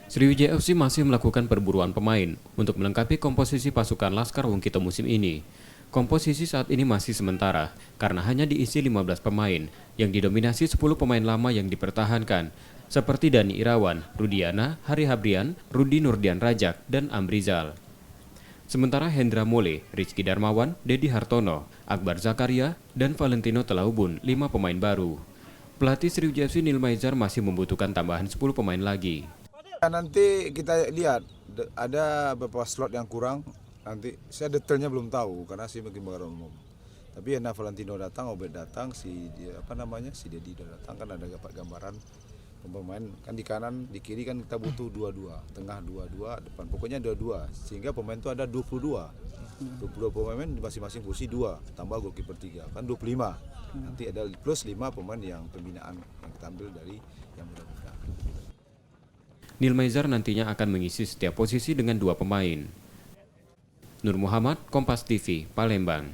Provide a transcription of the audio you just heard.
Sriwijaya FC masih melakukan perburuan pemain untuk melengkapi komposisi pasukan Laskar Wongkito musim ini. Komposisi saat ini masih sementara karena hanya diisi 15 pemain yang didominasi 10 pemain lama yang dipertahankan seperti Dani Irawan, Rudiana, Hari Habrian, Rudi Nurdian Rajak, dan Amrizal. Sementara Hendra Mole, Rizky Darmawan, Dedi Hartono, Akbar Zakaria, dan Valentino Telaubun 5 pemain baru. Pelatih Sriwijaya FC Neil Maizar masih membutuhkan tambahan 10 pemain lagi. Nanti kita lihat ada beberapa slot yang kurang. Nanti saya detailnya belum tahu karena sih mungkin baru umum. Tapi ya Valentino datang, Obed datang, si Dedi datang, kan ada dapat gambaran pemain kan di kanan, di kiri kan kita butuh 22, tengah 22, depan pokoknya 22. Sehingga pemain itu ada 22. 22 pemain di masing-masing posisi 2, tambah goalkeeper 3, kan 25. Nanti ada plus 5 pemain yang pembinaan yang kita ambil dari yang muda-muda. Neil Maizar nantinya akan mengisi setiap posisi dengan 2 pemain. Nur Muhammad, Kompas TV, Palembang.